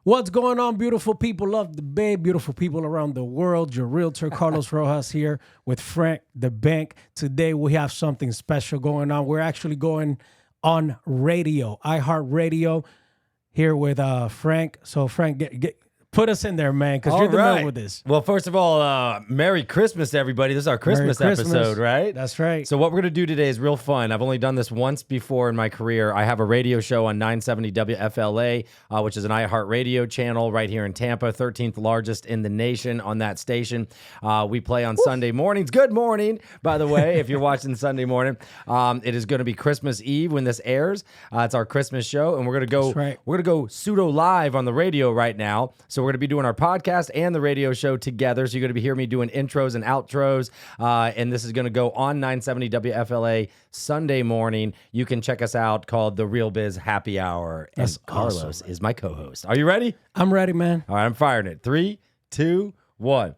What's going on, beautiful people of the Bay, beautiful people around the world? Your realtor, Carlos Rojas, here with Frank the Bank. Today, we have something special going on. We're actually going on radio, iHeart Radio, here with Frank. So, Frank, put us in there, man, because you're the man with this. Well, first of all, Merry Christmas to everybody. This is our Christmas episode, right? That's right. So what we're going to do today is real fun. I've only done this once before in my career. I have a radio show on 970 WFLA, which is an iHeart radio channel right here in Tampa, 13th largest in the nation on that station. We play on Sunday mornings. Good morning, by the way, if you're watching Sunday morning. It is going to be Christmas Eve when this airs. It's our Christmas show, and we're going to go. That's right. We're going to go pseudo live on the radio right now. So we're going to be doing our podcast and the radio show together. So you're going to be hearing me doing intros and outros. And this is going to go on 970 WFLA Sunday morning. You can check us out called The Real Biz Happy Hour. That's and Carlos awesome, is my co-host. Are you ready? I'm ready, man. All right, I'm firing it. 3, 2, 1.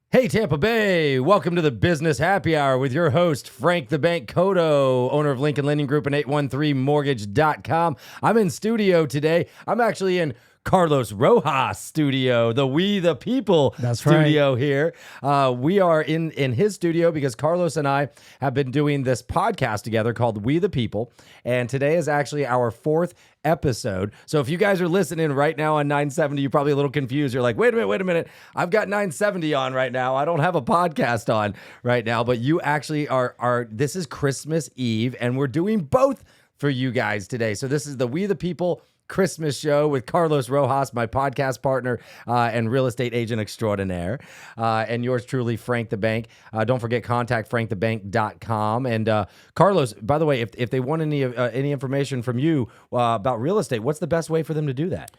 Hey, Tampa Bay. Welcome to the Business Happy Hour with your host, Frank the Bank Coto, owner of Lincoln Lending Group and 813mortgage.com. I'm in studio today. I'm actually in Carlos Rojas studio, the We the People studio here. We are in his studio because Carlos and I have been doing this podcast together called We the People. And today is actually our 4th episode. So if you guys are listening right now on 970, you're probably a little confused. You're like, wait a minute. I've got 970 on right now. I don't have a podcast on right now, but you actually are this is Christmas Eve and we're doing both for you guys today. So this is the We the People Christmas show with Carlos Rojas, my podcast partner and real estate agent extraordinaire, and yours truly, Frank the Bank. Don't forget, contact frankthebank.com. And Carlos, by the way, if they want any information from you about real estate, what's the best way for them to do that?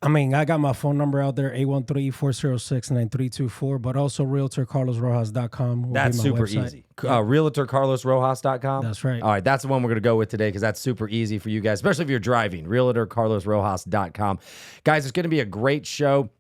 I mean, I got my phone number out there, 813-406-9324, but also realtorcarlosrojas.com. That's super easy. Realtorcarlosrojas.com? That's right. All right, that's the one we're going to go with today because that's super easy for you guys, especially if you're driving. Realtorcarlosrojas.com. Guys, it's going to be a great show.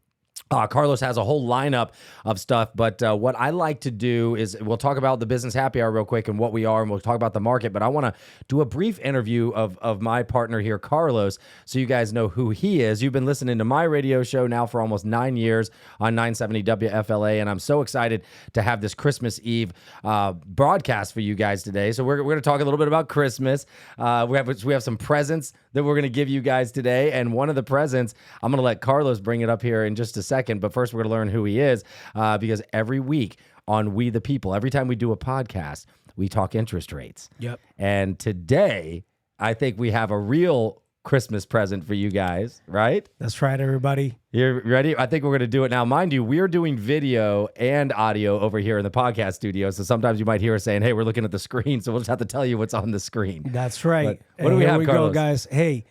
Carlos has a whole lineup of stuff, but what I like to do is we'll talk about the Business Happy Hour real quick and what we are, and we'll talk about the market, but I want to do a brief interview of my partner here, Carlos, so you guys know who he is. You've been listening to my radio show now for almost 9 years on 970 WFLA, and I'm so excited to have this Christmas Eve broadcast for you guys today. So we're going to talk a little bit about Christmas. We have some presents that we're going to give you guys today, and one of the presents, I'm going to let Carlos bring it up here in just a second, but first we're going to learn who he is because every week on We the People, every time we do a podcast, we talk interest rates. Yep. And today, I think we have a real Christmas present for you guys, right? That's right, everybody. You ready? I think we're going to do it now. Mind you, we're doing video and audio over here in the podcast studio, so sometimes you might hear us saying, hey, we're looking at the screen, so we'll just have to tell you what's on the screen. That's right. But what do we have, Here we Carlos? go, guys. Hey,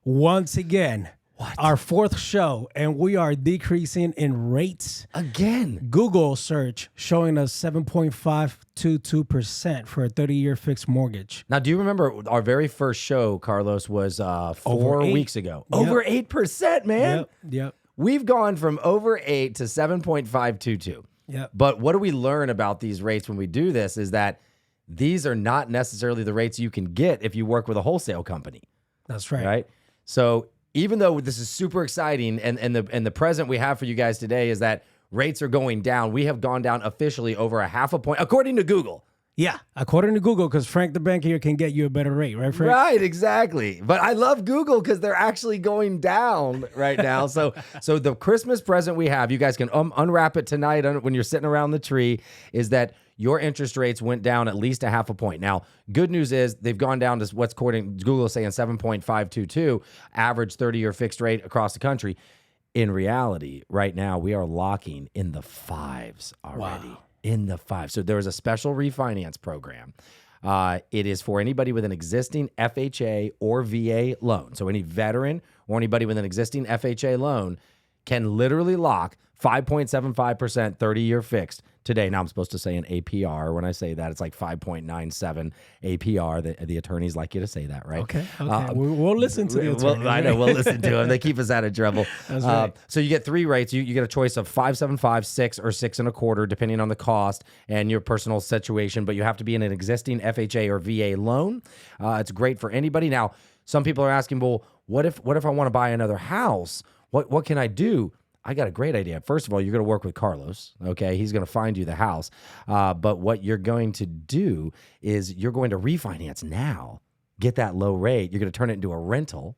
once again, our 4th show, and we are decreasing in rates. Again. Google search showing us 7.522% for a 30-year fixed mortgage. Now, do you remember our very first show, Carlos, was 4 weeks ago? Yep. Over 8%, man. Yep. We've gone from over 8 to 7.522. Yep. But what do we learn about these rates when we do this is that these are not necessarily the rates you can get if you work with a wholesale company. That's right. Right? So even though this is super exciting and the present we have for you guys today is that rates are going down, we have gone down officially over 0.5 point, according to Google. Yeah, according to Google, because Frank the Bank here can get you a better rate, right, Frank? Right, exactly. But I love Google because they're actually going down right now. So the Christmas present we have, you guys can unwrap it tonight when you're sitting around the tree, is that your interest rates went down at least 0.5 point. Now, good news is they've gone down to what's according Google saying 7.522, average 30-year fixed rate across the country. In reality, right now, we are locking in the 5s already. Wow. In the 5s. So there is a special refinance program. It is for anybody with an existing FHA or VA loan. So any veteran or anybody with an existing FHA loan can literally lock 5.75% 30-year fixed today. Now I'm supposed to say an APR. When I say that, it's like 5.97 APR. The attorneys like you to say that, right? Okay. We'll listen to the attorneys. I know, we'll listen to them. They keep us out of trouble. That's right. So you get 3 rates. You get a choice of 5.75, 6, or 6.25, depending on the cost and your personal situation. But you have to be in an existing FHA or VA loan. It's great for anybody. Now, some people are asking, well, what if I want to buy another house? What can I do? I got a great idea. First of all, you're going to work with Carlos, okay? He's going to find you the house. But what you're going to do is you're going to refinance now, get that low rate. You're going to turn it into a rental,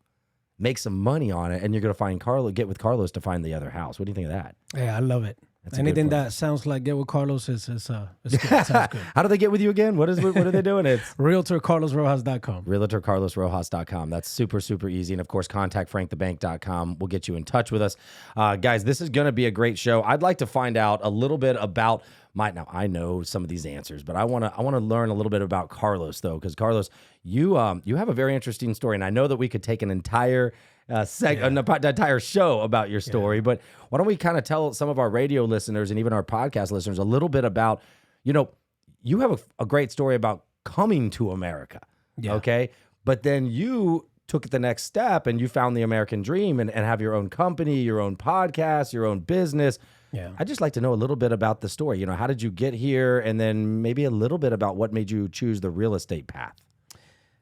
make some money on it, and you're going to get with Carlos to find the other house. What do you think of that? Yeah, I love it. That's a good Anything plan. that sounds like get with Carlos is good. Sounds good. How do they get with you again? What are they doing? It's RealtorCarlosRojas.com. RealtorCarlosRojas.com. That's super, super easy. And of course, contact FrankTheBank.com. We'll get you in touch with us. Guys, this is going to be a great show. I'd like to find out a little bit about now I know some of these answers, but I want to learn a little bit about Carlos though, because Carlos, you have a very interesting story, and I know that we could take an entire entire show about your story, but why don't we kind of tell some of our radio listeners and even our podcast listeners a little bit about, you have a great story about coming to America, okay? But then you took it the next step and you found the American dream and have your own company, your own podcast, your own business. Yeah. I'd just like to know a little bit about the story. How did you get here? And then maybe a little bit about what made you choose the real estate path.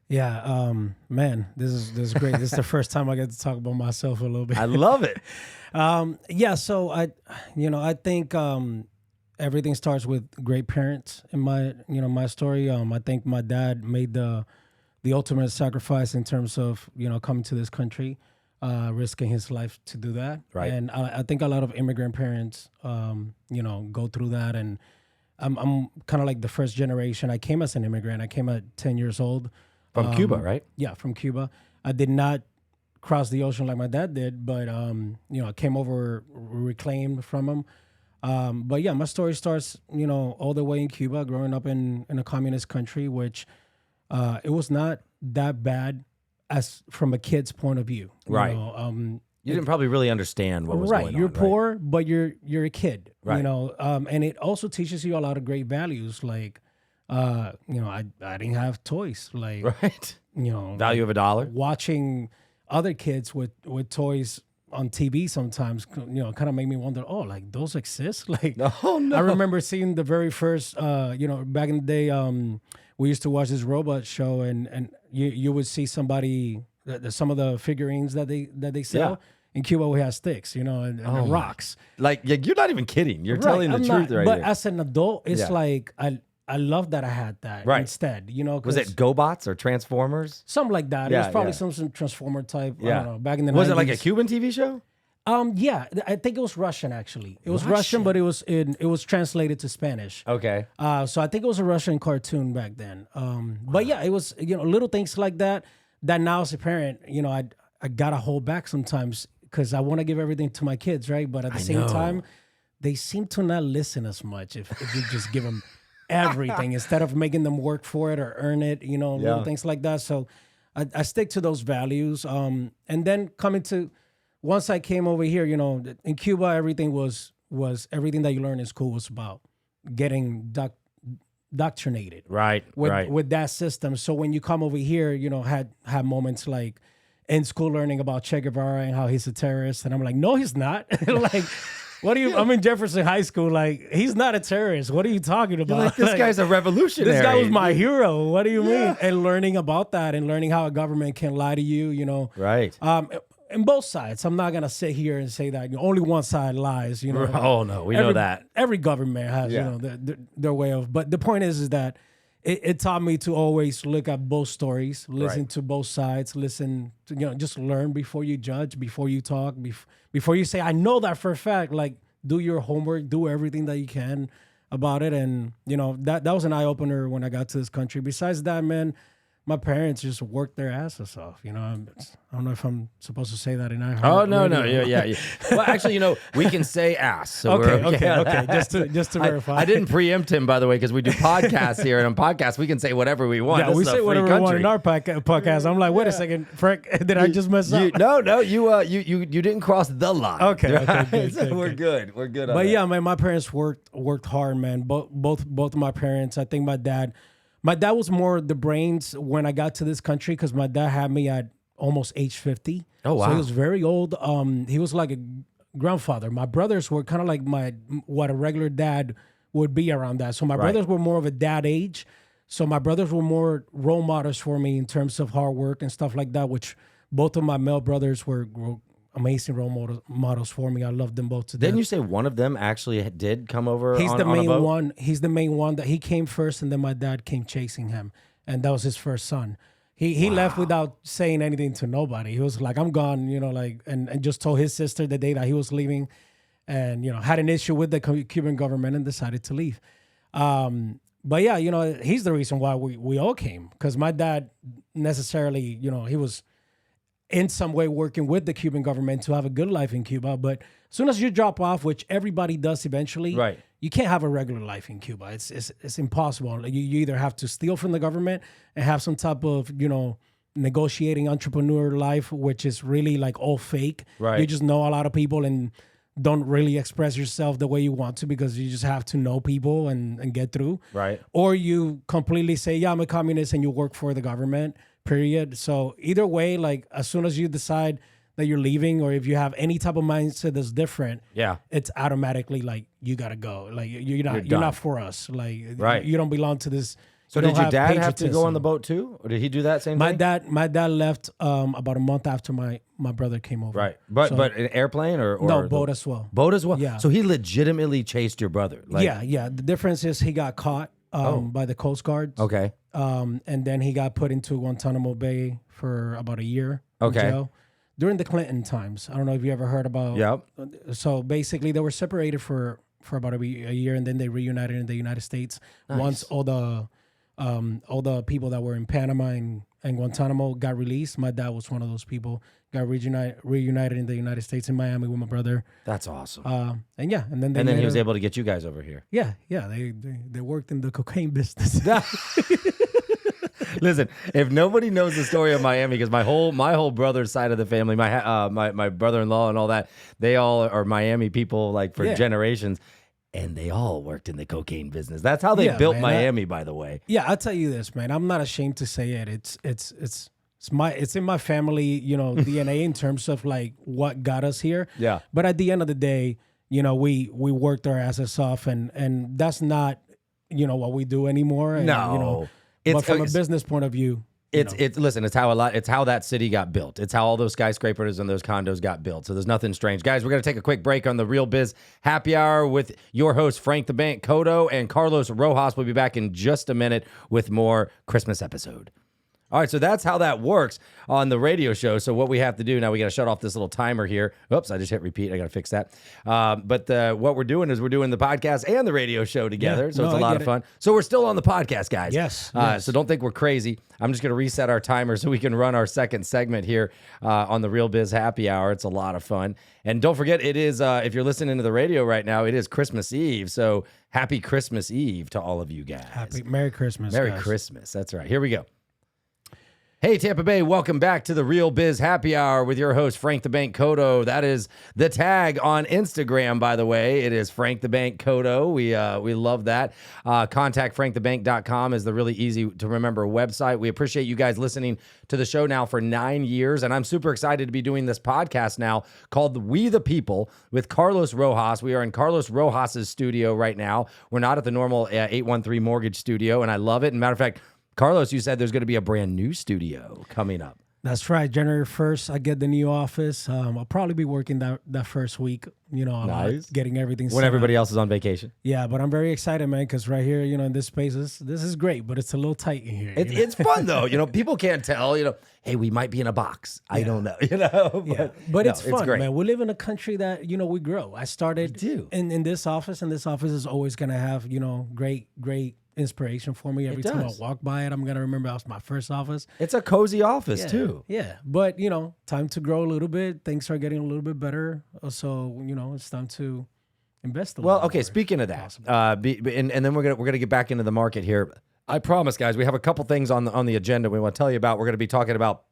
Yeah, man, this is great. This is the first time I get to talk about myself a little bit. I love it. So I think everything starts with great parents in my story. I think my dad made the ultimate sacrifice in terms of, coming to this country, risking his life to do that. Right. And I think a lot of immigrant parents, go through that. And I'm kind of like the first generation. I came as an immigrant. I came at 10 years old. From Cuba, right? Yeah, from Cuba. I did not cross the ocean like my dad did, but I came over reclaimed from him. But yeah, my story starts, all the way in Cuba, growing up in a communist country, which it was not that bad as from a kid's point of view. Right. You didn't probably really understand what was going on. You're poor, but you're a kid. Right. And it also teaches you a lot of great values, like I didn't have toys, like Right. Value of a dollar. Watching other kids with toys on TV sometimes, kind of made me wonder, like those exist? Like, Oh, no. I remember seeing the very first, back in the day, we used to watch this robot show, and you would see somebody, some of the figurines that they sell. Yeah. In Cuba, we have sticks, and rocks. Like, you're not even kidding. You're telling the I'm truth not, right but here. as an adult, it's Yeah. like I love that I had that Right. instead. Was it GoBots or Transformers? something like that? It Yeah, was probably yeah. some Transformer type. I Yeah. don't know. Back in the Was 90s. it like a Cuban TV show? Yeah, I think it was Russian actually. It was Russian? Russian, but it was translated to Spanish. Okay. So I think it was a Russian cartoon back then. But yeah, it was little things like that now as a parent, I gotta hold back sometimes because I want to give everything to my kids, right? But at the same know. time, they seem to not listen as much if you just give them everything instead of making them work for it or earn it, little things like that. So I stick to those values. And then once I came over here, in Cuba, everything was everything that you learn in school was about getting doctrinated. Right. With that system. So when you come over here, had moments like in school learning about Che Guevara and how he's a terrorist. And I'm like, no, he's not. Like, what are you? I'm in Jefferson High School. Like, he's not a terrorist. What are you talking about? Like, this guy's a revolutionary. This guy was my hero. What do you mean? And learning about that and learning how a government can lie to you, Right. And both sides. I'm not gonna sit here and say that only one side lies. Oh no, we know that. Every government has their way of. But the point is that it taught me to always look at both stories, listen to both sides, listen to just learn before you judge, before you talk, before you say I know that for a fact. Like, do your homework, do everything that you can about it, and that was an eye opener when I got to this country. Besides that, man, my parents just worked their asses off. I don't know if I'm supposed to say that in iHeart. Oh no, yeah. Well, actually, we can say ass. So Okay. Just to verify. I didn't preempt him, by the way, because we do podcasts here, and on podcasts we can say whatever we want. Yeah, This we is a say free whatever we want country. in our podcast. I'm like, wait a second, Frank, did I just mess up? No, you didn't cross the line. Okay, good, So good, we're good. We're good. On But that. yeah, man, my parents worked hard, man. Both of my parents. I think my dad was more the brains when I got to this country because my dad had me at almost age 50. Oh, wow. So he was very old. He was like a grandfather. My brothers were kind of like what a regular dad would be around that. So my brothers were more of a dad age. So my brothers were more role models for me in terms of hard work and stuff like that, which Both of my male brothers were amazing role models for me. I love them both to death. Didn't you say one of them actually did come over He's on the a main boat? one. He's the main one that he came first, and then my dad came chasing him, and that was his first son. He left without saying anything to nobody. He was like, "I'm gone," and just told his sister the day that he was leaving, and had an issue with the Cuban government and decided to leave. But yeah, he's the reason why we all came, because my dad necessarily, he was in some way working with the Cuban government to have a good life in Cuba. But as soon as you drop off, which everybody does eventually, Right. you can't have a regular life in Cuba. It's impossible. You either have to steal from the government and have some type of, negotiating entrepreneur life, which is really like all fake. Right. You just know a lot of people and don't really express yourself the way you want to, because you just have to know people and get through. Right. Or you completely say, yeah, I'm a communist, and you work for the government, period. So either way, like as soon as you decide that you're leaving, or if you have any type of mindset that's different, Yeah. it's automatically like, you gotta go. Like you're done. not for us. Like Right. you don't belong to this. So you did don't your dad have to patriotism. go on the boat too? Or did he do that same My thing? dad left about a month after my brother came over. Right. But an airplane or No, boat as well. Boat as well? Yeah. So he legitimately chased your brother? Like, Yeah. The difference is he got caught by the Coast Guard. Okay. And then he got put into Guantanamo Bay for about a year. in Okay. jail during the Clinton times. I don't know if you ever heard about. Yep. So basically, they were separated for about a year, and then they reunited in the United States. Once all the people that were in Panama and Guantanamo got released, my dad was one of those people. Got reunited in the United States in Miami with my brother. That's awesome. And yeah, and then and then he was able to get you guys over here. Yeah. They worked in the cocaine business. Listen, if nobody knows the story of Miami, because my whole brother's side of the family, my brother-in-law and all that, they all are Miami people like for generations, and they all worked in the cocaine business. That's how they built Miami, by the way. Yeah, I'll tell you this, man. I'm not ashamed to say it. It's in my family, DNA in terms of like what got us here. Yeah. But at the end of the day, we worked our asses off, and that's not what we do anymore. And, No. But from a business point of view, Listen, it's how that city got built. It's how all those skyscrapers and those condos got built. So there's nothing strange. Guys, we're going to take a quick break on the Real Biz Happy Hour with your host, Frank the Bank Coto, and Carlos Rojas. We'll be back in just a minute with more Christmas episode. All right, so that's how that works on the radio show. So what we have to do now, we got to shut off this little timer here. Oops, I just hit repeat. I got to fix that. But what we're doing is we're doing the podcast and the radio show together. Yeah, so it's a lot of fun. So we're still on the podcast, guys. Yes. So don't think we're crazy. I'm just going to reset our timer so we can run our second segment here on the Real Biz Happy Hour. It's a lot of fun. And don't forget, it is, if you're listening to the radio right now, it is Christmas Eve. So happy Christmas Eve to all of you guys. Merry Christmas. Merry guys. Christmas. That's right. Here we go. Hey, Tampa Bay, welcome back to the Real Biz Happy Hour with your host, Frank the Bank Coto. That is the tag on Instagram, by the way. It is Frank the Bank Coto. We love that. Contact frankthebank.com is the really easy to remember website. We appreciate you guys listening to the show now for 9 years, and I'm super excited to be doing this podcast now called We the People with Carlos Rojas. We are in Carlos Rojas's studio right now. We're not at the normal 813 Mortgage studio, and I love it. And matter of fact, Carlos, you said there's going to be a brand new studio coming up. That's right. January 1st, I get the new office. I'll probably be working that first week, Nice. getting everything When set everybody up. else is on vacation. Yeah, but I'm very excited, man, because right here, in this space, this is great, but it's a little tight in here. It's fun, though. People can't tell, hey, we might be in a box. I don't know, But no, it's fun, great. man. We live in a country that, we grow. I started do. in this office, and this office is always going to have, great inspiration for me. Every time I does. walk by it, I'm going to remember that was my first office. It's a cozy office, too. Yeah. But, time to grow a little bit. Things are getting a little bit better. So, it's time to invest a little Well, okay, more. speaking of that, and then we're gonna get back into the market here. I promise, guys, we have a couple things on the agenda we want to tell you about. We're going to be talking about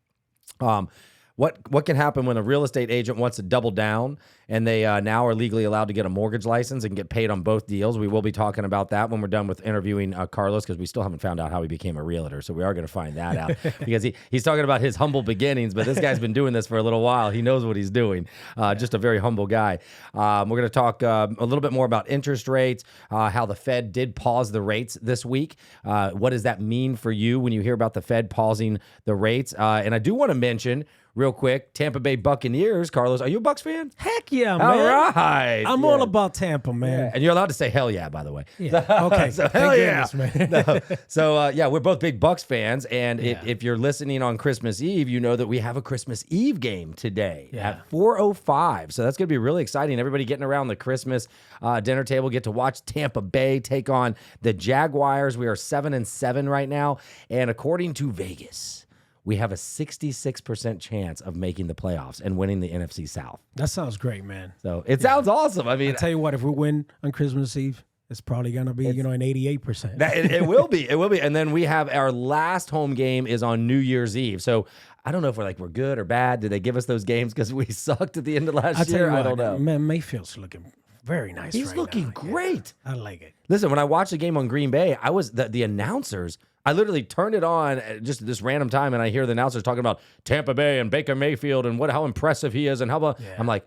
what can happen when a real estate agent wants to double down and they now are legally allowed to get a mortgage license and get paid on both deals. We will be talking about that when we're done with interviewing Carlos, because we still haven't found out how he became a realtor. So we are going to find that out because he's talking about his humble beginnings, but this guy's been doing this for a little while. He knows what he's doing. Just a very humble guy. We're going to talk a little bit more about interest rates, how the Fed did pause the rates this week. What does that mean for you when you hear about the Fed pausing the rates? And I do want to mention real quick, Tampa Bay Buccaneers. Carlos, are you a Bucs fan? Heck yeah, man. All right. I'm all about Tampa, man. Yeah. And you're allowed to say hell yeah, by the way. Yeah. Okay. So hell yeah. Goodness, man. No. So yeah, we're both big Bucs fans. And if you're listening on Christmas Eve, you know that we have a Christmas Eve game today at 4:05. So that's going to be really exciting. Everybody getting around the Christmas dinner table, get to watch Tampa Bay take on the Jaguars. We are 7-7 right now. And according to Vegas, we have a 66% chance of making the playoffs and winning the NFC South. That sounds great, man. So it sounds awesome. I mean, I'll tell you what, if we win on Christmas Eve, it's probably going to be, an 88%. It will be. It will be. And then we have our last home game is on New Year's Eve. So I don't know if we're good or bad. Did they give us those games because we sucked at the end of last year? I don't know. Man, Mayfield's looking very nice. He's looking great. Yeah, I like it. Listen, when I watched the game on Green Bay, I was the announcers. I literally turned it on at just this random time, and I hear the announcers talking about Tampa Bay and Baker Mayfield and how impressive he is and how about. I'm like,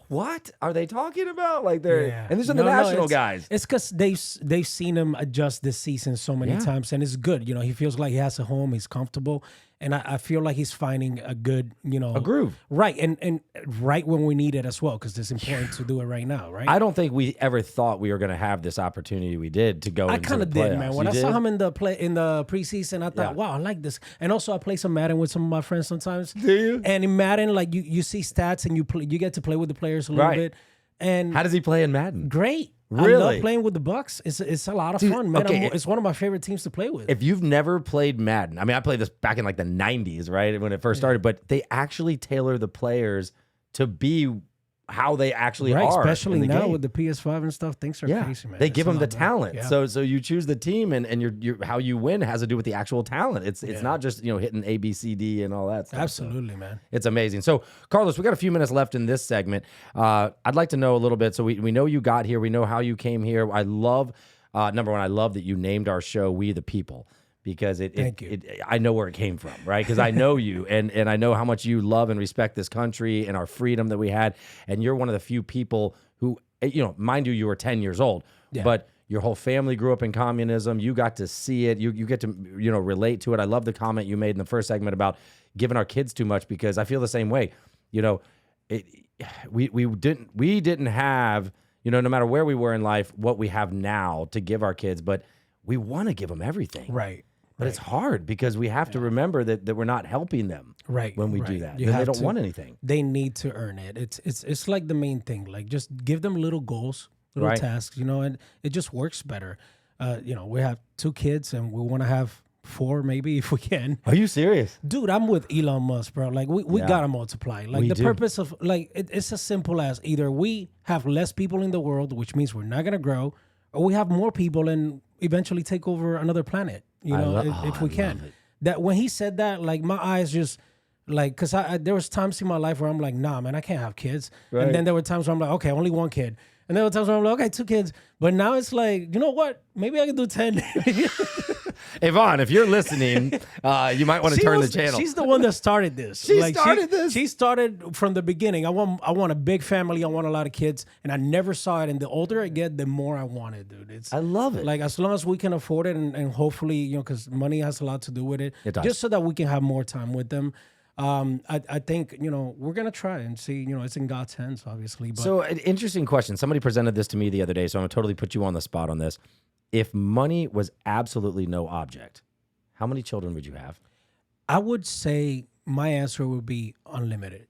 what are they talking about? Like and these are the national guys. It's because they've seen him adjust this season so many times, and it's good. He feels like he has a home. He's comfortable, and I feel like he's finding a good, a groove. Right, and right when we need it as well, because it's important to do it right now, right? I don't think we ever thought we were going to have this opportunity we did to go. I kind of did, man. When I saw him in the preseason, I thought, wow, I like this. And also, I play some Madden with some of my friends sometimes. Do you? And in Madden, like you see stats and you get to play with the players a little bit. And how does he play in Madden? Great. Really? I love playing with the Bucs. It's a lot of fun, man. Okay, it's one of my favorite teams to play with. If you've never played Madden, I mean, I played this back in like the 90s, right, when it first started, but they actually tailor the players to be how they actually are. Especially now game. with the PS5 and stuff, things are crazy, man. They give them the talent. Yeah. So you choose the team, and your how you win has to do with the actual talent. It's not just hitting A, B, C, D, and all that stuff. Absolutely, man. It's amazing. So, Carlos, we got a few minutes left in this segment. I'd like to know a little bit. So we know you got here. We know how you came here. I love, number one, I love that you named our show We the People. Because I know where it came from, right? Because I know you, and I know how much you love and respect this country and our freedom that we had. And you're one of the few people who, mind you were 10 years old, but your whole family grew up in communism. You got to see it. You get to relate to it. I love the comment you made in the first segment about giving our kids too much, because I feel the same way. We didn't have, no matter where we were in life, what we have now to give our kids, but we want to give them everything, right? But it's hard because we have to remember that we're not helping them when we do that. They don't want anything. They need to earn it. It's like the main thing. Like, just give them little goals, little tasks, and it just works better. We have 2 kids and we want to have 4 maybe if we can. Are you serious? Dude, I'm with Elon Musk, bro. Like, we got to multiply. Like, purpose of, like, it's as simple as either we have less people in the world, which means we're not going to grow, or we have more people and eventually take over another planet. If we can. That when he said that, like, my eyes just like, because there was times in my life where I'm like, nah, man, I can't have kids. Right. And then there were times where I'm like, okay, only 1 kid. And there were times where I'm like, okay, 2 kids. But now it's like, you know what? Maybe I can do 10. Yvonne, if you're listening, you might want to turn the channel. She's the one that started this. She started this. She started from the beginning. I want a big family. I want a lot of kids. And I never saw it. And the older I get, the more I want it, dude. I love it. Like, as long as we can afford it and hopefully, because money has a lot to do with it. It does. Just so that we can have more time with them. I think, we're going to try and see, it's in God's hands, obviously. But. So an interesting question. Somebody presented this to me the other day, so I'm going to totally put you on the spot on this. If money was absolutely no object, how many children would you have? I would say my answer would be unlimited.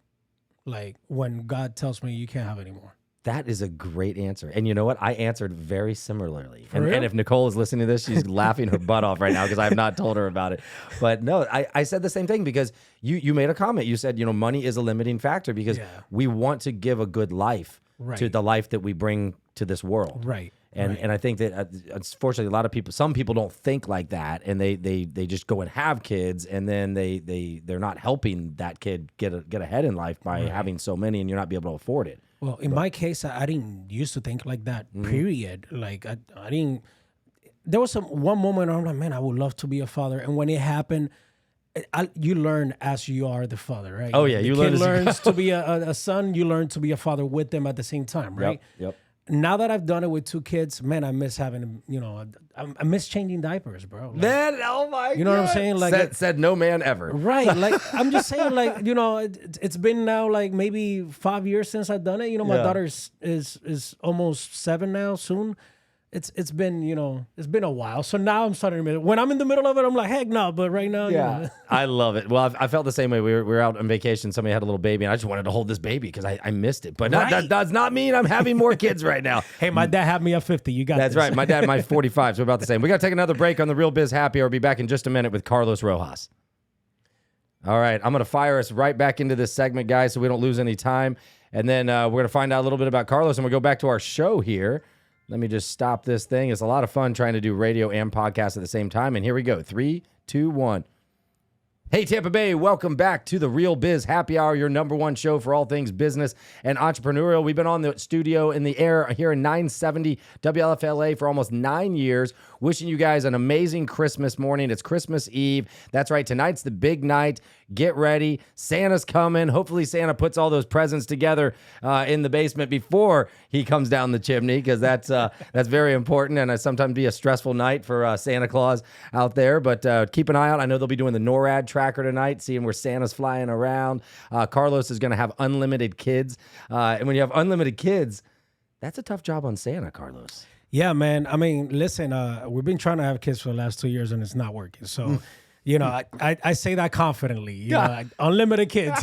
Like, when God tells me you can't have any more. That is a great answer. And you know what? I answered very similarly. For real? And if Nicole is listening to this, she's laughing her butt off right now because I have not told her about it. But no, I said the same thing because you made a comment. You said, money is a limiting factor because we want to give a good life to the life that we bring to this world. Right. And I think that unfortunately, a lot of people, some people don't think like that, and they just go and have kids, and then they're not helping that kid get ahead in life by having so many, and you're not be able to afford it. Well, in my case, I didn't used to think like that. Period. Like, I didn't. There was one moment where I'm like, man, I would love to be a father, and when it happened, you learn as you are the father, right? Oh yeah, the you kid learns to be a son. You learn to be a father with them at the same time, right? Yep. now that I've done it with 2 kids, man, I miss having, I miss changing diapers, bro. Like, Man, oh my God. You know what I'm saying? Like said no man ever. right. Like I'm just saying, like, it's been now like maybe 5 years since I've done it. My daughter is almost 7 now, soon. It's been, it's been a while. So now I'm starting to admit it. When I'm in the middle of it, I'm like, heck no. But right now, I love it. Well, I felt the same way. We were out on vacation. Somebody had a little baby, and I just wanted to hold this baby because I missed it. But that does not mean I'm having more kids right now. Hey, my dad had me at 50. You got That's this. right. My dad, my 45. So we're about the same. We got to take another break on the Real Biz Happy Hour. We'll be back in just a minute with Carlos Rojas. All right. I'm going to fire us right back into this segment, guys, so we don't lose any time. And then we're going to find out a little bit about Carlos, and we'll go back to our show here. Let me just stop this thing. It's a lot of fun trying to do radio and podcast at the same time. And here we go. 3, 2, 1. Hey, Tampa Bay, welcome back to the Real Biz Happy Hour, your number one show for all things business and entrepreneurial. We've been on the studio in the air here in 970 WLFLA for almost 9 years. Wishing you guys an amazing Christmas morning. It's Christmas Eve. That's right. Tonight's the big night. Get ready. Santa's coming. Hopefully Santa puts all those presents together in the basement before he comes down the chimney, because that's very important, and sometimes be a stressful night for Santa Claus out there. But keep an eye out. I know they'll be doing the NORAD tracker tonight, seeing where Santa's flying around. Carlos is going to have unlimited kids. And when you have unlimited kids, that's a tough job on Santa, Carlos. Yeah, man. I mean, listen, we've been trying to have kids for the last 2 years, and it's not working. So, I say that confidently. Unlimited kids.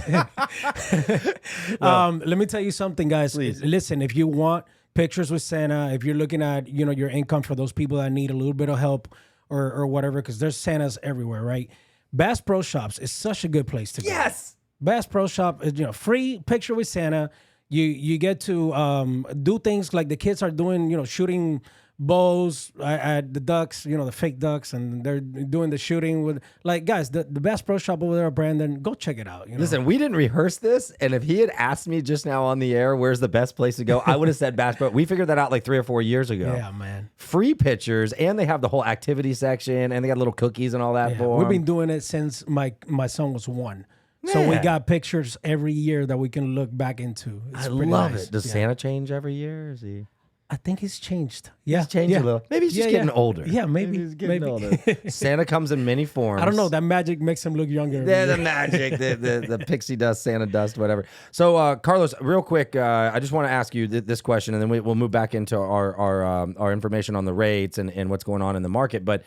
Let me tell you something, guys. Please. Listen, if you want pictures with Santa, if you're looking at, your income for those people that need a little bit of help or whatever, because there's Santas everywhere, right? Bass Pro Shops is such a good place to go. Yes. Bass Pro Shop is, free picture with Santa. You get to do things like the kids are doing, shooting bows at the ducks, the fake ducks, and they're doing the shooting with, like, guys, the Bass Pro Shop over there, Brandon, go check it out. Listen, we didn't rehearse this, and if he had asked me just now on the air, where's the best place to go, I would have said Bass Pro. We figured that out like 3 or 4 years ago. Yeah, man. Free pictures, and they have the whole activity section, and they got little cookies and all that for We've them. been doing it since my son was 1. So we got pictures every year that we can look back into. It's I pretty love nice. it. Does Yeah. Santa change every year? Is he? I think he's changed. Yeah, He's changed a little. Maybe he's just getting older. Yeah, maybe. He's getting older. Santa comes in many forms. I don't know. That magic makes him look younger. Yeah, the magic, the pixie dust, Santa dust, whatever. So, Carlos, real quick, I just want to ask you this question, and then we'll move back into our information on the rates and what's going on in the market. But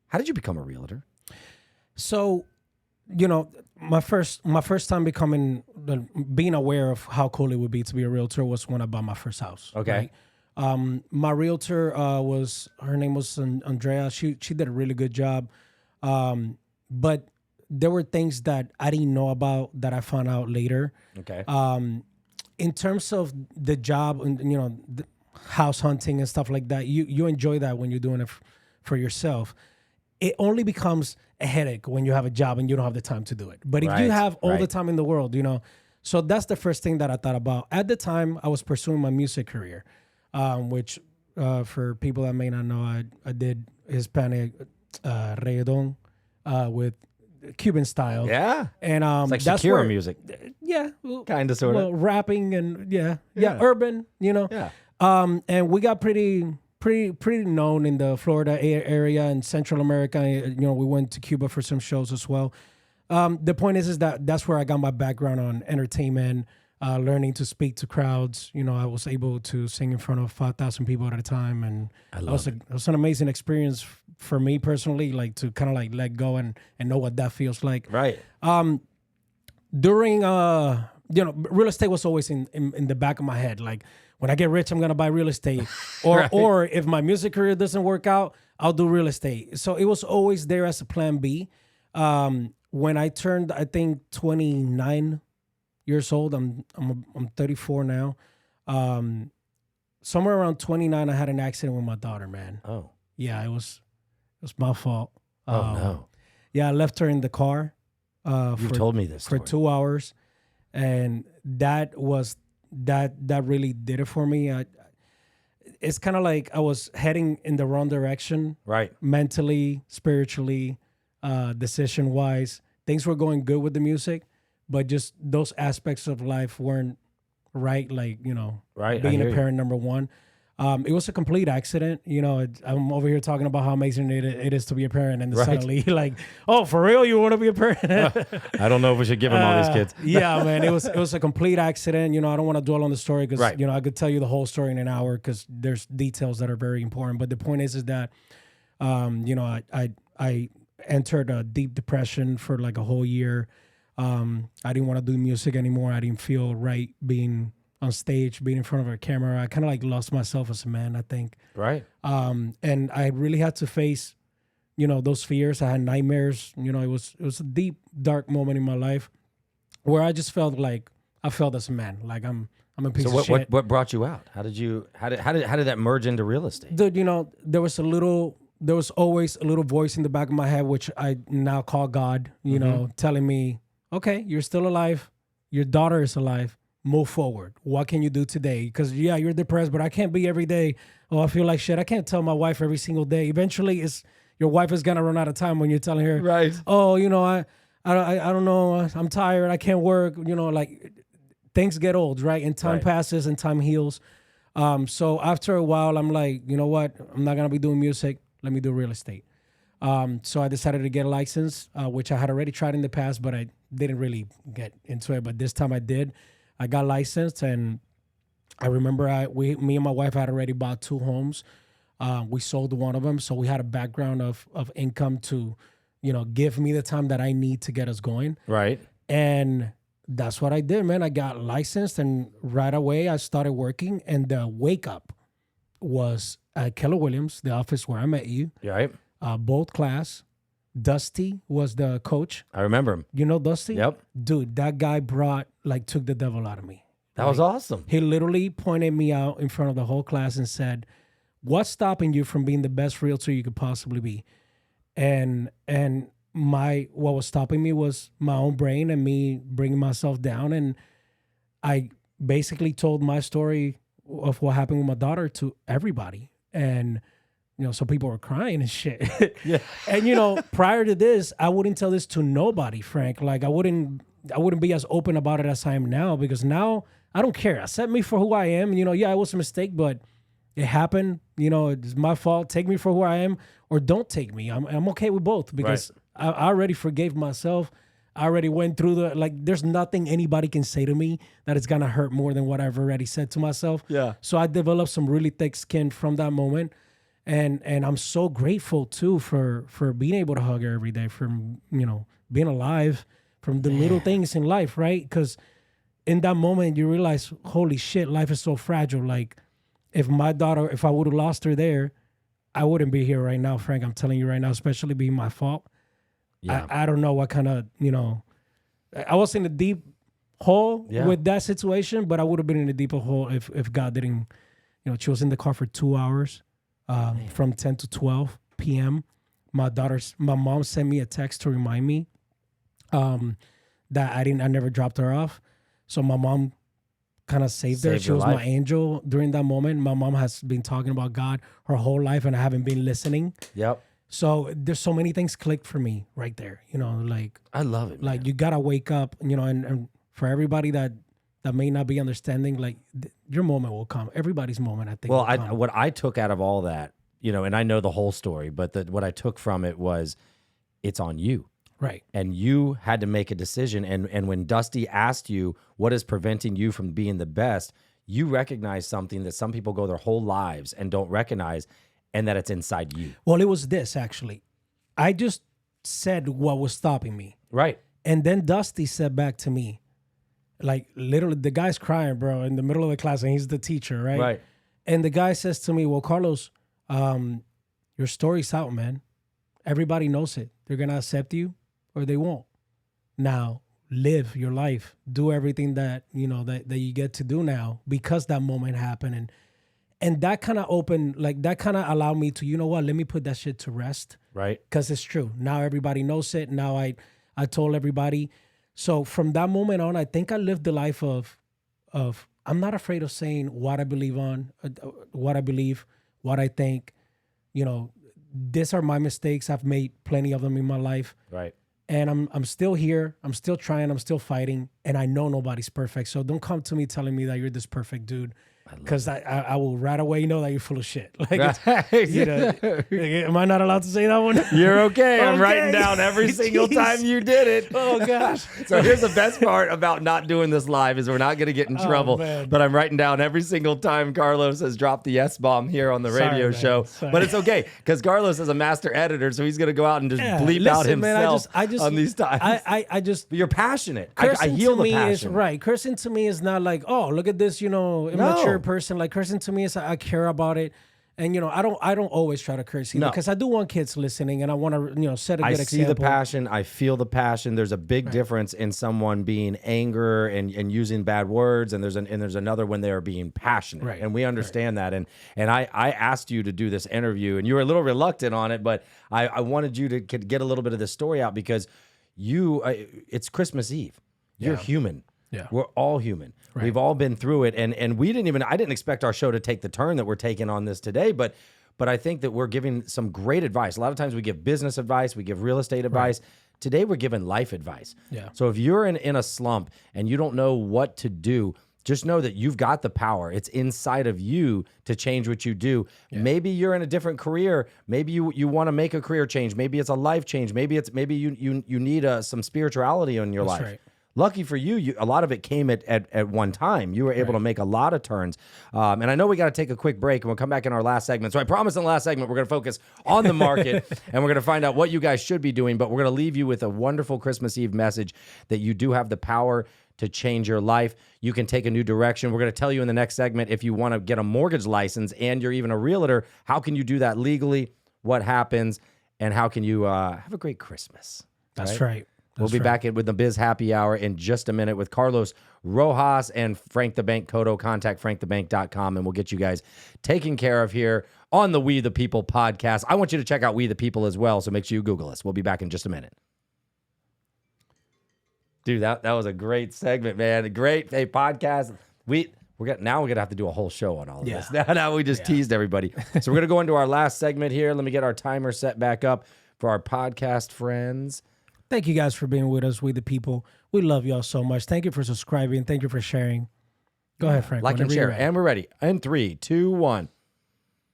how did you become a realtor? So, my first time being aware of how cool it would be to be a realtor was when I bought my first house. Okay. Right? My realtor her name was Andrea. She did a really good job. But there were things that I didn't know about that I found out later. Okay. In terms of the job and, the house hunting and stuff like that, you enjoy that when you're doing it for yourself. It only becomes a headache when you have a job and you don't have the time to do it. But if you have all the time in the world, so that's the first thing that I thought about. At the time, I was pursuing my music career, which for people that may not know, I did Hispanic reggaeton with Cuban style. Yeah. And It's like that's Shakira music. Yeah. Kind of, sort of. Rapping and urban, Yeah. And we got pretty known in the Florida area and Central America. We went to Cuba for some shows as well. The point is that's where I got my background on entertainment, learning to speak to crowds. I was able to sing in front of 5,000 people at a time, and it was an amazing experience for me personally, like to kind of like let go and know what that feels like. Right. During real estate was always in the back of my head, like, when I get rich, I'm gonna buy real estate, or if my music career doesn't work out, I'll do real estate. So it was always there as a plan B. When I turned, I think 29 years old, I'm 34 now. Somewhere around 29, I had an accident with my daughter, man. Oh. Yeah, it was my fault. No. Yeah, I left her in the car. You told me this for story. 2 hours, and that really did it for me. It's kind of like I was heading in the wrong direction, Right. mentally, spiritually, decision wise. Things were going good with the music, but just those aspects of life weren't right? Like, you know, Right, I being hear a you. parent, number one. It was a complete accident. You know, I'm over here talking about how amazing it is to be a parent, and then Right. suddenly, like, oh, for real, you want to be a parent? I don't know if we should give him all these kids. Yeah, man, it was a complete accident. You know, I don't want to dwell on the story because Right. you know I could tell you the whole story in an hour because there's details that are very important. But the point is that you know, I entered a deep depression for like a whole year. I didn't want to do music anymore. I didn't feel right being on stage, being in front of a camera. I kind of like lost myself as a man, I think. Right. And I really had to face, you know, those fears. I had nightmares. You know, it was a deep, dark moment in my life where I just felt like I felt as a man. Like I'm a piece So of shit. what brought you out? How did that merge into real estate? Dude, you know, there was always a little voice in the back of my head, which I now call God, you know, telling me, okay, you're still alive. Your daughter is alive. Move forward. What can you do today? Because, yeah, you're depressed, but I can't be every day. Oh, I feel like shit. I can't tell my wife every single day. Eventually, your wife is going to run out of time when you're telling her, Right. oh, you know, I don't know. I'm tired. I can't work. You know, like things get old, right? And time Right. passes and time heals. So after a while, I'm like, you know what? I'm not going to be doing music. Let me do real estate. So I decided to get a license, which I had already tried in the past, but I didn't really get into it. But this time I did. I got licensed, and I remember me and my wife had already bought 2 homes. We sold one of them, so we had a background of income to, you know, give me the time that I need to get us going. Right. And that's what I did, man. I got licensed, and right away I started working. And the wake up was at Keller Williams, the office where I met you. Right. Both class. Dusty was the coach. I remember him. You know Dusty? Yep. Dude, that guy took the devil out of me. That was awesome. He literally pointed me out in front of the whole class and said, what's stopping you from being the best realtor you could possibly be? And what was stopping me was my own brain and me bringing myself down. And I basically told my story of what happened with my daughter to everybody. And you know, so people were crying and shit. Yeah. And you know, prior to this, I wouldn't tell this to nobody, Frank. Like I wouldn't be as open about it as I am now, because now I don't care. Accept me for who I am. You know, yeah, it was a mistake, but it happened. You know, it's my fault. Take me for who I am, or don't take me. I'm okay with both, because I already forgave myself. I already went through there's nothing anybody can say to me that it's gonna hurt more than what I've already said to myself. Yeah. So I developed some really thick skin from that moment. And I'm so grateful too for being able to hug her every day, from, you know, being alive, from the little things in life, right? Because in that moment you realize, holy shit, life is so fragile. Like if I would have lost her there, I wouldn't be here right now, Frank. I'm telling you right now, especially being my fault. Yeah. I don't know what kind of, you know, I was in a deep hole with that situation, but I would have been in a deeper hole if God didn't, you know, she was in the car for 2 hours. From 10 to 12 p.m. My mom sent me a text to remind me that I never dropped her off. So my mom kind of saved her. She was my angel during that moment. My mom has been talking about God her whole life, and I haven't been listening. Yep. So there's so many things clicked for me right there. You know, like I love it. Like you gotta wake up. You know, and for everybody that may not be understanding, like your moment will come. Everybody's moment, I think. Well, what I took out of all that, you know, and I know the whole story, but what I took from it was, it's on you. Right. And you had to make a decision. And when Dusty asked you, what is preventing you from being the best, you recognize something that some people go their whole lives and don't recognize, and that it's inside you. Well, it was this, actually. I just said what was stopping me. Right. And then Dusty said back to me, like literally, the guy's crying, bro, in the middle of the class, and he's the teacher, right? Right. And the guy says to me, well, Carlos, your story's out, man. Everybody knows it. They're going to accept you or they won't. Now, live your life. Do everything that, you know, that you get to do now, because that moment happened. And that kind of opened, like that kind of allowed me to, you know what, let me put that shit to rest. Right. Because it's true. Now everybody knows it. Now I told everybody. So from that moment on, I think I lived the life of I'm not afraid of saying what I believe what I think. You know, these are my mistakes. I've made plenty of them in my life. Right. And I'm still here. I'm still trying. I'm still fighting. And I know nobody's perfect. So don't come to me telling me that you're this perfect dude. Because I will right away know that you're full of shit. Like, am I not allowed to say that one? You're okay. I'm writing down every single time you did it. Oh, gosh. So here's the best part about not doing this live is we're not going to get in trouble. Man. But I'm writing down every single time Carlos has dropped the S-bomb here on the radio show. Sorry. But it's okay because Carlos is a master editor, so he's going to go out and just bleep out himself on these times. I just... But you're passionate. I Cursing heal to the me passion. is right. Cursing to me is not like, oh, look at this, immature person. Like cursing to me is I care about it, and I don't always try to curse either because I do want kids listening, and I want to set a good example. I see the passion. I feel the passion. There's a big difference in someone being anger and using bad words, and there's another when they are being passionate, Right. And we understand that. And I asked you to do this interview, and you were a little reluctant on it, but I wanted you to get a little bit of this story out because it's Christmas Eve. You're human. Yeah. We're all human. Right. We've all been through it. And I didn't expect our show to take the turn that we're taking on this today, but I think that we're giving some great advice. A lot of times we give business advice, we give real estate advice. Right. Today we're giving life advice. Yeah. So if you're in a slump and you don't know what to do, just know that you've got the power. It's inside of you to change what you do. Yeah. Maybe you're in a different career. Maybe you want to make a career change. Maybe it's a life change. Maybe you need some spirituality in your life. Right. Lucky for you, a lot of it came at one time. You were able to make a lot of turns. And I know we got to take a quick break, and we'll come back in our last segment. So I promise in the last segment, we're going to focus on the market, and we're going to find out what you guys should be doing. But we're going to leave you with a wonderful Christmas Eve message that you do have the power to change your life. You can take a new direction. We're going to tell you in the next segment if you want to get a mortgage license and you're even a realtor, how can you do that legally? What happens? And how can you have a great Christmas? That's right. We'll be back with the Biz Happy Hour in just a minute with Carlos Rojas and Frank the Bank Coto. Contact frankthebank.com, and we'll get you guys taken care of here on the We the People podcast. I want you to check out We the People as well, so make sure you Google us. We'll be back in just a minute. Dude, that was a great segment, man. A great podcast. We're gonna have to do a whole show on all of this. Now we just teased everybody. So we're gonna go into our last segment here. Let me get our timer set back up for our podcast friends. Thank you guys for being with us, We the People. We love y'all so much. Thank you for subscribing. Thank you for sharing. Go ahead, Frank. Like and share. And we're ready. In 3, 2, 1.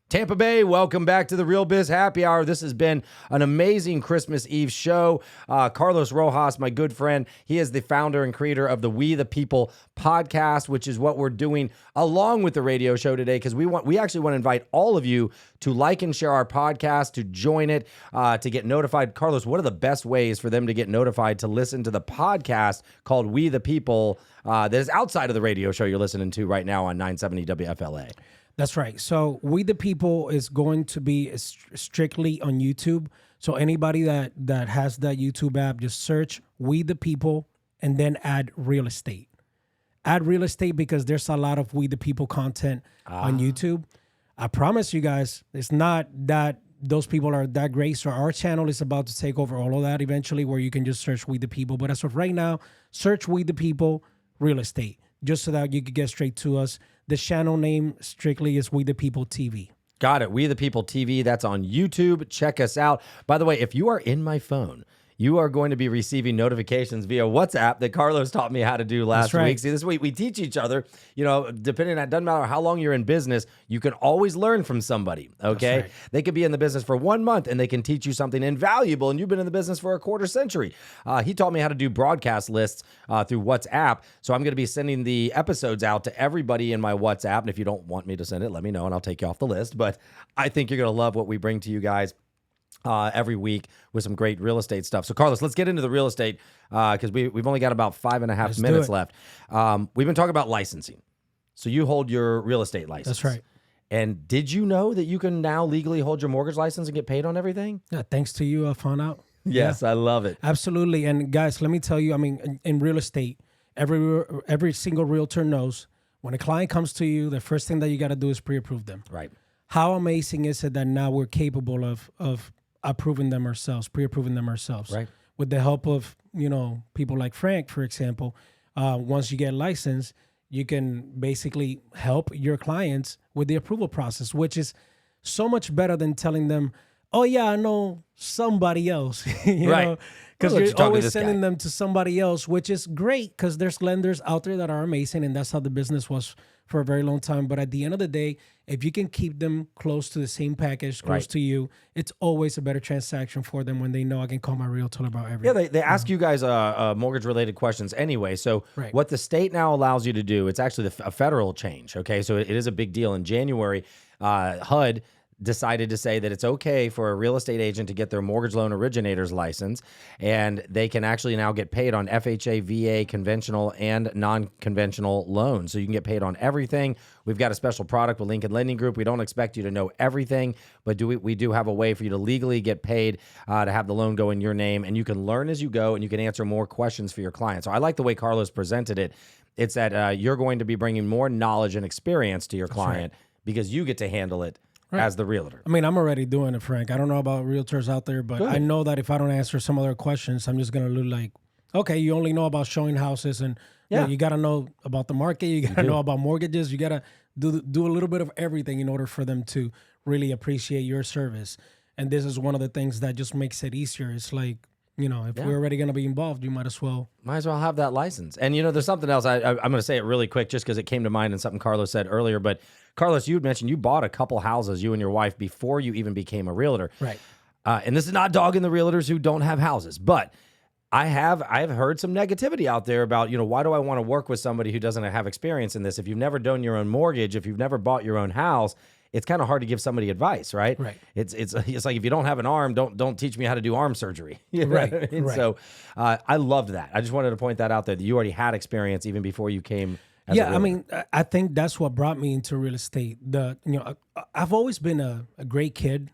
Tampa Bay, welcome back to the Real Biz Happy Hour. This has been an amazing Christmas Eve show. Carlos Rojas, my good friend, he is the founder and creator of the We the People podcast, which is what we're doing along with the radio show today, because we actually want to invite all of you to like and share our podcast, to join it, to get notified. Carlos, what are the best ways for them to get notified to listen to the podcast called We the People that is outside of the radio show you're listening to right now on 970 WFLA? That's right. So We the People is going to be strictly on YouTube. So anybody that has that YouTube app, just search We the People and then add real estate. Add real estate because there's a lot of We the People content on YouTube. I promise you guys, it's not that those people are that great. So our channel is about to take over all of that eventually, where you can just search We the People. But as of right now, search We the People real estate, just so that you can get straight to us. The channel name strictly is We the People TV. Got it. We the People TV. That's on YouTube. Check us out. By the way, if you are in my phone, you are going to be receiving notifications via WhatsApp that Carlos taught me how to do last week. See, this week we teach each other, depending on, doesn't matter how long you're in business, you can always learn from somebody, okay? Right. They could be in the business for 1 month and they can teach you something invaluable, and you've been in the business for a quarter century. He taught me how to do broadcast lists through WhatsApp, so I'm going to be sending the episodes out to everybody in my WhatsApp, and if you don't want me to send it, let me know and I'll take you off the list, but I think you're going to love what we bring to you guys every week with some great real estate stuff. So, Carlos, let's get into the real estate because we've only got about 5.5 minutes left. We've been talking about licensing. So you hold your real estate license. That's right. And did you know that you can now legally hold your mortgage license and get paid on everything? Yeah, thanks to you, I found out. Yes, I love it. Absolutely. And guys, let me tell you, in real estate, every single realtor knows when a client comes to you, the first thing that you got to do is pre-approve them. Right. How amazing is it that now we're capable of pre-approving them ourselves, right? With the help of, people like Frank, for example. Once you get licensed, you can basically help your clients with the approval process, which is so much better than telling them, oh yeah, I know somebody else, Right. know, because I'll let you you're talk to always this sending guy. them to somebody else, which is great because there's lenders out there that are amazing, and that's how the business was for a very long time. But at the end of the day, if you can keep them close to the same package, close Right. to you, it's always a better transaction for them when they know I can call my realtor about Yeah, everything. they ask you guys mortgage-related questions anyway. So Right. what the state now allows you to do, it's actually a federal change, okay? So it is a big deal. In January, HUD decided to say that it's okay for a real estate agent to get their mortgage loan originator's license, and they can actually now get paid on FHA, VA, conventional, and non-conventional loans. So you can get paid on everything. We've got a special product with Lincoln Lending Group. We don't expect you to know everything, but we do have a way for you to legally get paid to have the loan go in your name, and you can learn as you go, and you can answer more questions for your client. So I like the way Carlos presented it. It's that you're going to be bringing more knowledge and experience to your client because you get to handle it as the realtor. I mean, I'm already doing it, Frank. I don't know about realtors out there, but I know that if I don't answer some other questions, I'm just going to look like, okay, you only know about showing houses, and you got to know about the market. You got to know about mortgages. You got to do a little bit of everything in order for them to really appreciate your service. And this is one of the things that just makes it easier. It's like, if we're already going to be involved, you might as well have that license. And, there's something else. I'm going to say it really quick just because it came to mind and something Carlos said earlier. But, Carlos, you had mentioned you bought a couple houses, you and your wife, before you even became a realtor. Right. And this is not dogging the realtors who don't have houses. But I've heard some negativity out there about, why do I want to work with somebody who doesn't have experience in this? If you've never done your own mortgage, if you've never bought your own house, it's kind of hard to give somebody advice, right? Right. It's like if you don't have an arm, don't teach me how to do arm surgery. Right. And so I loved that. I just wanted to point that out there that you already had experience even before you came. As a realtor. I mean, I think that's what brought me into real estate. I've always been a great kid.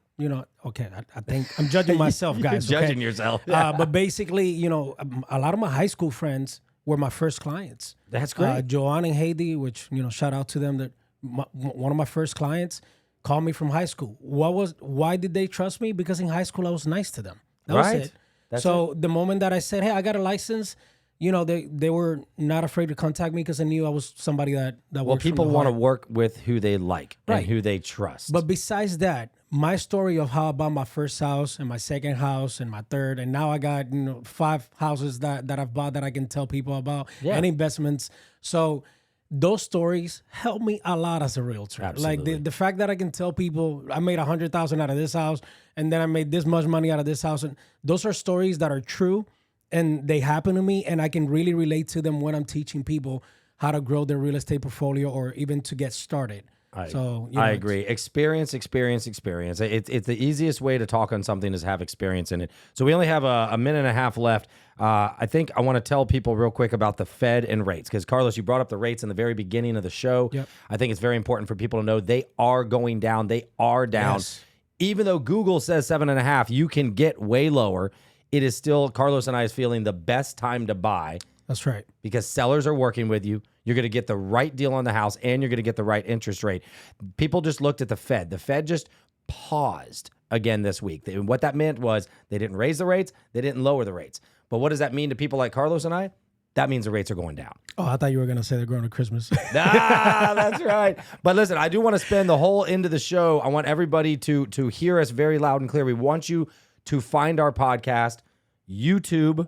Okay, I think I'm judging myself, guys. You're judging okay? yourself. But basically, a lot of my high school friends were my first clients. That's great. Joanne and Haiti, which shout out to them. That one of my first clients called me from high school. Why did they trust me? Because in high school I was nice to them. That was it. So the moment that I said, "Hey, I got a license," they were not afraid to contact me because I knew I was somebody that Well, people want to work with who they like and who they trust. But besides that, my story of how I bought my first house and my second house and my third, and now I got 5 houses that I've bought that I can tell people about and investments. So those stories help me a lot as a realtor. Absolutely. Like the fact that I can tell people I made $100,000 out of this house, and then I made this much money out of this house, and those are stories that are true. And they happen to me, and I can really relate to them when I'm teaching people how to grow their real estate portfolio or even to get started. I agree. Experience. It's the easiest way to talk on something is have experience in it. So we only have a minute and a half left. I think I want to tell people real quick about the Fed and rates because, Carlos, you brought up the rates in the very beginning of the show. Yep. I think it's very important for people to know they are going down. They are down. Yes. Even though Google says 7.5, you can get way lower. It is still, Carlos and I is feeling the best time to buy. That's right. Because sellers are working with you. You're going to get the right deal on the house, and you're going to get the right interest rate. People just looked at the Fed. The Fed just paused again this week. What that meant was they didn't raise the rates. They didn't lower the rates. But what does that mean to people like Carlos and I? That means the rates are going down. Oh, I thought you were going to say they're going to Christmas. That's right. But listen, I do want to spend the whole end of the show. I want everybody to hear us very loud and clear. We want you to find our podcast, YouTube.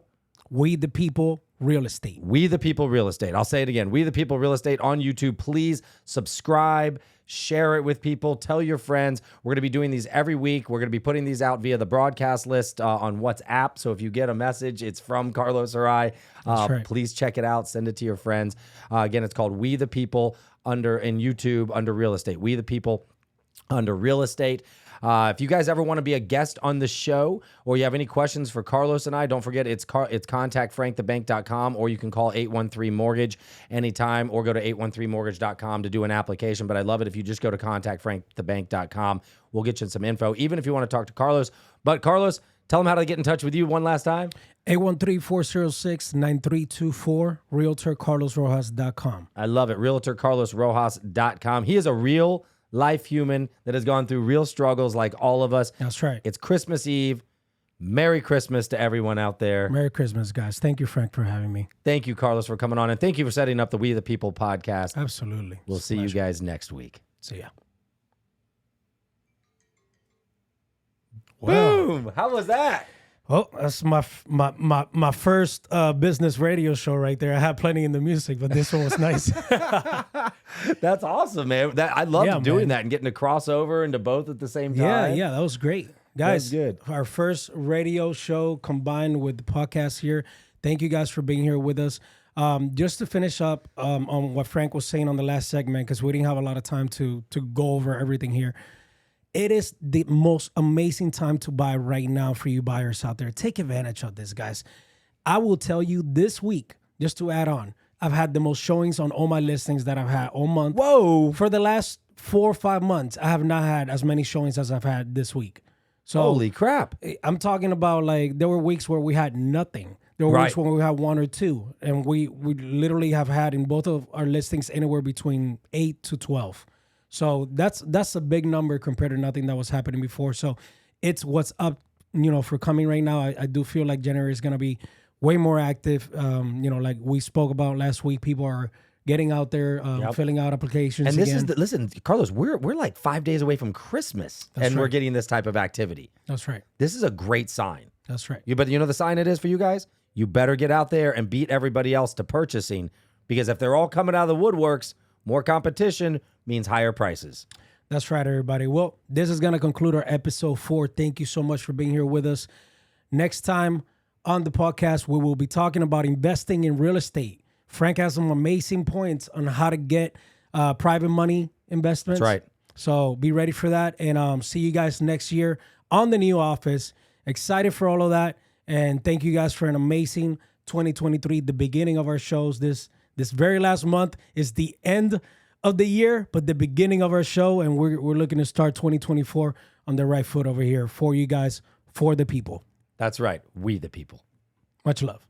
We the People Real Estate. We the People Real Estate. I'll say it again. We the People Real Estate on YouTube. Please subscribe, share it with people, tell your friends. We're going to be doing these every week. We're going to be putting these out via the broadcast list on WhatsApp. So if you get a message, it's from Carlos or I. Right. Please check it out. Send it to your friends. Again, it's called We the People in YouTube under Real Estate. We the People under Real Estate. If you guys ever want to be a guest on the show or you have any questions for Carlos and I, don't forget it's contactfrankthebank.com, or you can call 813-MORTGAGE anytime or go to 813mortgage.com to do an application. But I love it if you just go to contactfrankthebank.com. We'll get you some info, even if you want to talk to Carlos. But Carlos, tell them how to get in touch with you one last time. 813-406-9324, RealtorCarlosRojas.com. I love it. RealtorCarlosRojas.com. He is a real life human that has gone through real struggles like all of us. That's right. It's Christmas Eve. Merry Christmas to everyone out there. Merry Christmas, guys. Thank you, Frank, for having me. Thank you, Carlos, for coming on. And thank you for setting up the We the People podcast. Absolutely. We'll see you guys next week. See ya. Boom! How was that? Oh, that's my first business radio show right there. I had plenty in the music, but this one was nice. That's awesome, man. I love doing that and getting to cross over into both at the same time. Yeah, that was great. Guys, good. Our first radio show combined with the podcast here. Thank you guys for being here with us. Just to finish up on what Frank was saying on the last segment, because we didn't have a lot of time to go over everything here. It is the most amazing time to buy right now for you buyers out there. Take advantage of this, guys. I will tell you this week, just to add on, I've had the most showings on all my listings that I've had all month. Whoa. For the last 4 or 5 months, I have not had as many showings as I've had this week. So holy crap. I'm talking about, like, there were weeks where we had nothing. There were weeks when we had 1 or 2. And we literally have had in both of our listings anywhere between 8 to 12. So that's a big number compared to nothing that was happening before. So it's what's up, for coming right now. I do feel like January is going to be way more active. Like we spoke about last week, people are getting out there, filling out applications. And this again. listen, Carlos, we're like 5 days away from Christmas, we're getting this type of activity. That's right. This is a great sign. That's right. But you know the sign it is for you guys? You better get out there and beat everybody else to purchasing, because if they're all coming out of the woodworks, more competition means higher prices. That's right, everybody. Well, this is going to conclude our episode 4. Thank you so much for being here with us. Next time on the podcast, we will be talking about investing in real estate. Frank has some amazing points on how to get private money investments. That's right. So be ready for that. And see you guys next year on the new office. Excited for all of that. And thank you guys for an amazing 2023, the beginning of our shows. This very last month is the end of the year, but the beginning of our show, and we're looking to start 2024 on the right foot over here for you guys, for the people. That's right. We the people. Much love.